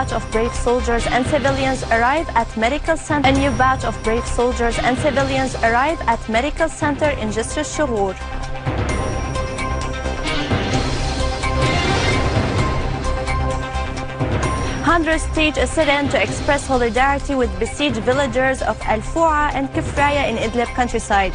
batch of brave soldiers and civilians arrive at medical center. A new batch of brave soldiers and civilians arrive at medical center in Jisr al Shughour. Hundreds stage a sit-in to express solidarity with besieged villagers of Al-Fu'a and Kifraya in Idlib countryside.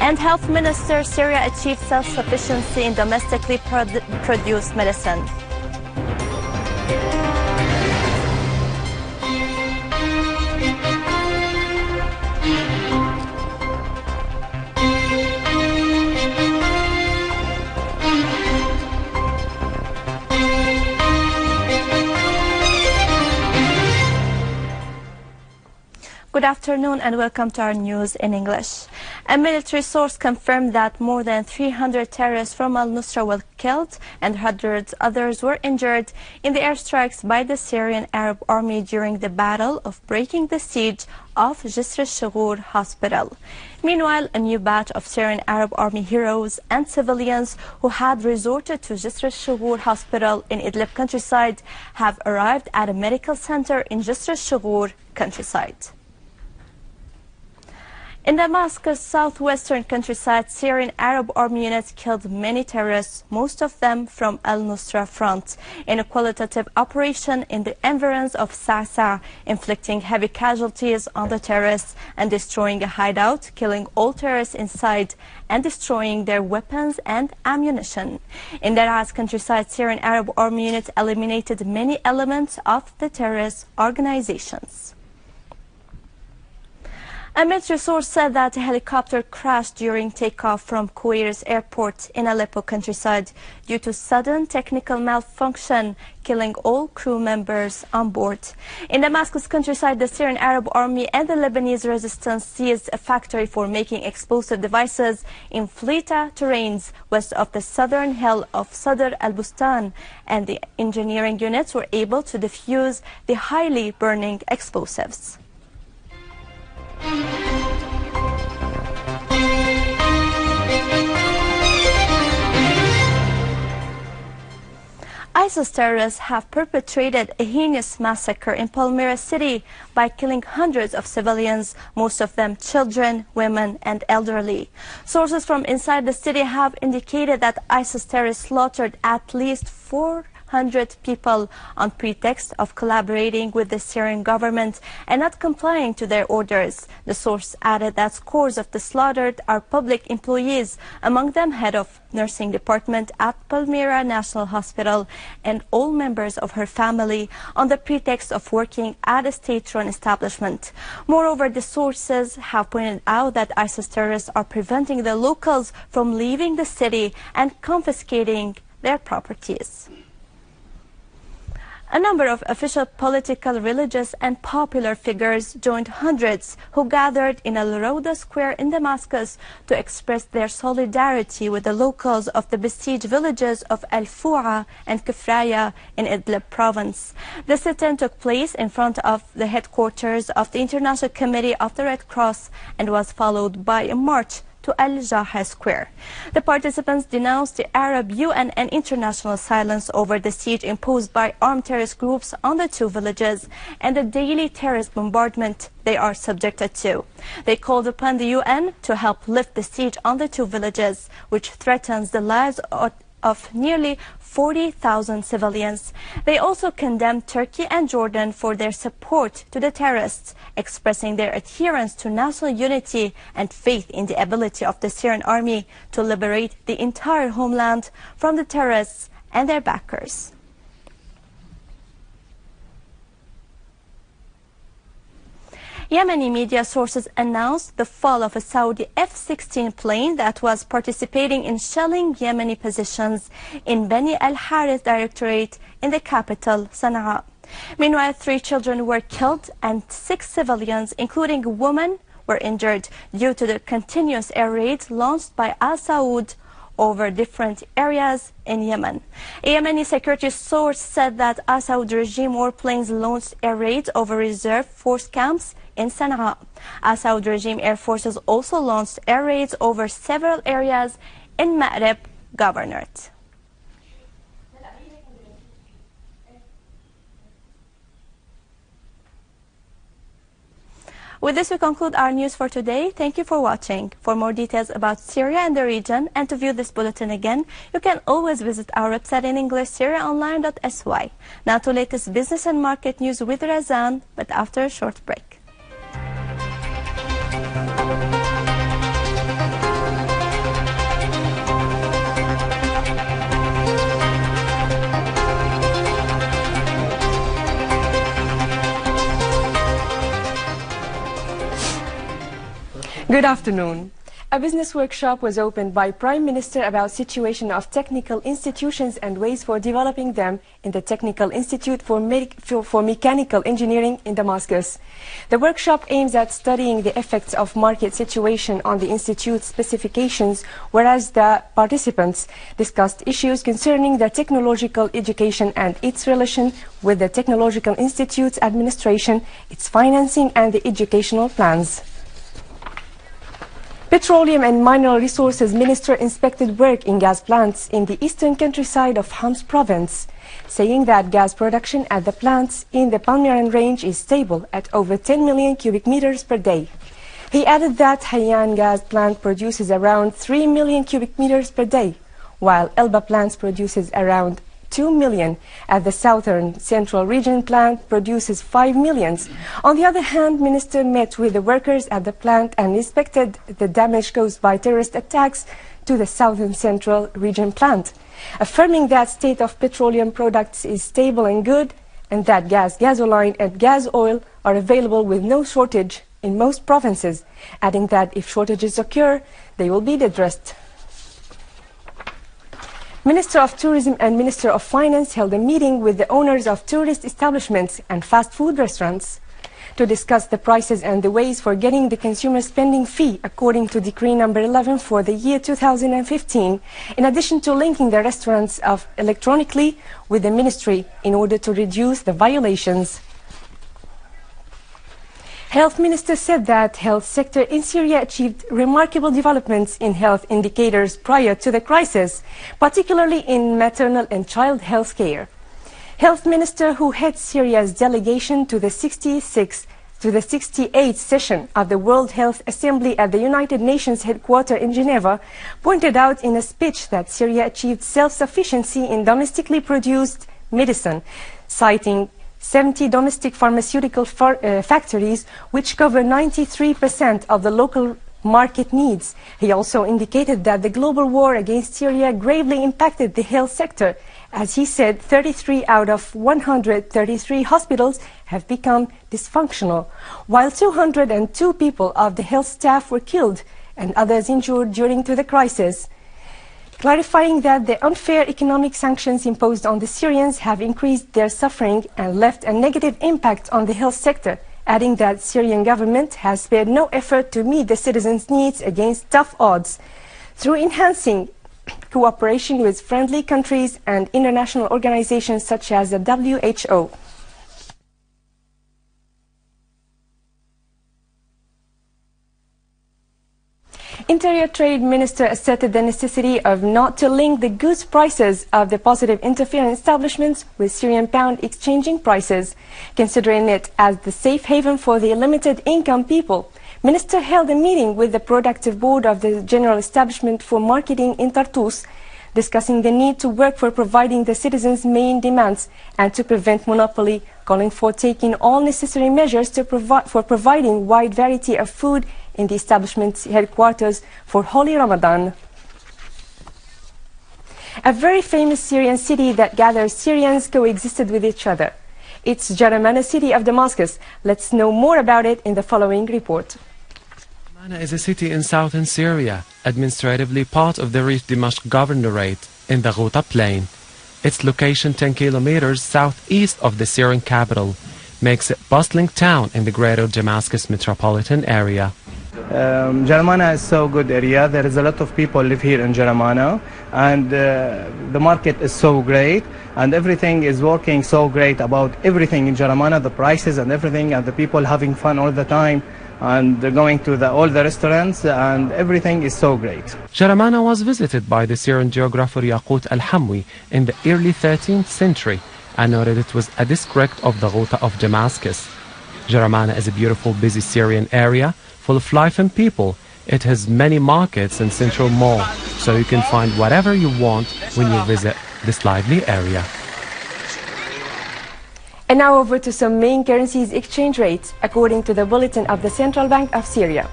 And Health Minister, Syria achieved self-sufficiency in domestically produced medicine. Good afternoon and welcome to our news in English. A military source confirmed that more than 300 terrorists from Al-Nusra were killed and hundreds others were injured in the airstrikes by the Syrian Arab Army during the battle of breaking the siege of Jisr al Shughour Hospital. Meanwhile, a new batch of Syrian Arab Army heroes and civilians who had resorted to Jisr al Shughour Hospital in Idlib countryside have arrived at a medical center in Jisr al Shughour countryside. In Damascus' southwestern countryside, Syrian Arab Army units killed many terrorists, most of them from Al-Nusra front, in a qualitative operation in the environs of Sa'sa, inflicting heavy casualties on the terrorists and destroying a hideout, killing all terrorists inside and destroying their weapons and ammunition. In Daras countryside, Syrian Arab Army units eliminated many elements of the terrorist organizations. A military source said that a helicopter crashed during takeoff from Kuwait's airport in Aleppo countryside due to sudden technical malfunction, killing all crew members on board. In Damascus countryside, the Syrian Arab Army and the Lebanese resistance seized a factory for making explosive devices in Flita terrains west of the southern hill of Sadr al-Bustan, and the engineering units were able to defuse the highly burning explosives. ISIS terrorists have perpetrated a heinous massacre in Palmyra city by killing hundreds of civilians, most of them children, women, and elderly. Sources from inside the city have indicated that ISIS terrorists slaughtered at least 400 people on pretext of collaborating with the Syrian government and not complying to their orders. The source added that scores of the slaughtered are public employees, among them head of nursing department at Palmyra National Hospital and all members of her family, on the pretext of working at a state-run establishment. Moreover, the sources have pointed out that ISIS terrorists are preventing the locals from leaving the city and confiscating their properties. A number of official political, religious and popular figures joined hundreds who gathered in Al-Rawda Square in Damascus to express their solidarity with the locals of the besieged villages of Al-Fu'a and Kifraya in Idlib province. The sit-in took place in front of the headquarters of the International Committee of the Red Cross and was followed by a march to Al-Jaha Square. The participants denounced the Arab, UN and international silence over the siege imposed by armed terrorist groups on the two villages and the daily terrorist bombardment they are subjected to. They called upon the UN to help lift the siege on the two villages, which threatens the lives of nearly 40,000 civilians. They also condemned Turkey and Jordan for their support to the terrorists, expressing their adherence to national unity and faith in the ability of the Syrian army to liberate the entire homeland from the terrorists and their backers. Yemeni media sources announced the fall of a Saudi F-16 plane that was participating in shelling Yemeni positions in Beni al-Harith Directorate in the capital, Sana'a. Meanwhile, 3 children were killed and 6 civilians, including a woman, were injured due to the continuous air raids launched by Al-Saud over different areas in Yemen. A Yemeni security source said that Assad regime warplanes launched air raids over reserve force camps in Sana'a. Assad regime air forces also launched air raids over several areas in Ma'rib Governorate. With this, we conclude our news for today. Thank you for watching. For more details about Syria and the region, and to view this bulletin again, you can always visit our website in English, syriaonline.sy. Now to latest business and market news with Razan, but after a short break. Good afternoon. A business workshop was opened by Prime Minister about situation of technical institutions and ways for developing them in the Technical Institute for Mechanical Engineering in Damascus. The workshop aims at studying the effects of market situation on the institute's specifications, whereas the participants discussed issues concerning the technological education and its relation with the Technological Institute's administration, its financing and the educational plans. Petroleum and Mineral Resources Minister inspected work in gas plants in the eastern countryside of Homs province, saying that gas production at the plants in the Palmyra range is stable at over 10 million cubic meters per day. He added that Hayyan gas plant produces around 3 million cubic meters per day, while Elba plants produces around 2 million, as the southern central region plant produces 5 million. On the other hand, Minister met with the workers at the plant and inspected the damage caused by terrorist attacks to the southern central region plant, affirming that state of petroleum products is stable and good, and that gasoline and gas oil are available with no shortage in most provinces, adding that if shortages occur, they will be addressed. Minister of Tourism and Minister of Finance held a meeting with the owners of tourist establishments and fast food restaurants to discuss the prices and the ways for getting the consumer spending fee according to Decree number 11 for the year 2015, in addition to linking the restaurants electronically with the ministry in order to reduce the violations. Health Minister said that health sector in Syria achieved remarkable developments in health indicators prior to the crisis, particularly in maternal and child health care. Health Minister, who heads Syria's delegation to the 68th session of the World Health Assembly at the United Nations headquarters in Geneva, pointed out in a speech that Syria achieved self-sufficiency in domestically produced medicine, citing 70 domestic pharmaceutical factories, which cover 93% of the local market needs. He also indicated that the global war against Syria gravely impacted the health sector. As he said, 33 out of 133 hospitals have become dysfunctional, while 202 people of the health staff were killed and others injured during the crisis, clarifying that the unfair economic sanctions imposed on the Syrians have increased their suffering and left a negative impact on the health sector, adding that the Syrian government has spared no effort to meet the citizens' needs against tough odds through enhancing cooperation with friendly countries and international organizations such as the WHO. Interior Trade Minister asserted the necessity of not to link the goods prices of the positive interference establishments with Syrian pound exchanging prices, considering it as the safe haven for the limited income people. Minister held a meeting with the productive board of the General Establishment for Marketing in Tartus, discussing the need to work for providing the citizens' main demands and to prevent monopoly, calling for taking all necessary measures to providing wide variety of food in the establishment's headquarters for Holy Ramadan. A very famous Syrian city that gathers Syrians coexisted with each other. It's Jaramana city of Damascus. Let's know more about it in the following report. Jaramana is a city in southern Syria, administratively part of the Rif Dimashq Governorate in the Ghouta plain. Its location 10 kilometers southeast of the Syrian capital makes it a bustling town in the greater Damascus metropolitan area. Jaramana is so good area. There is a lot of people live here in Jaramana, and the market is so great, and everything is working so great about everything in Jaramana, the prices and everything, and the people having fun all the time, and going to all the restaurants, and everything is so great. Jaramana was visited by the Syrian geographer Yaqut al-Hamwi in the early 13th century and noted it was a district of the Ghouta of Damascus. Jaramana is a beautiful, busy Syrian area full of life and people. It has many markets and central mall, so you can find whatever you want when you visit this lively area. And now over to some main currencies exchange rates, according to the bulletin of the Central Bank of Syria.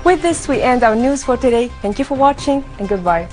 With this, we end our news for today. Thank you for watching and goodbye.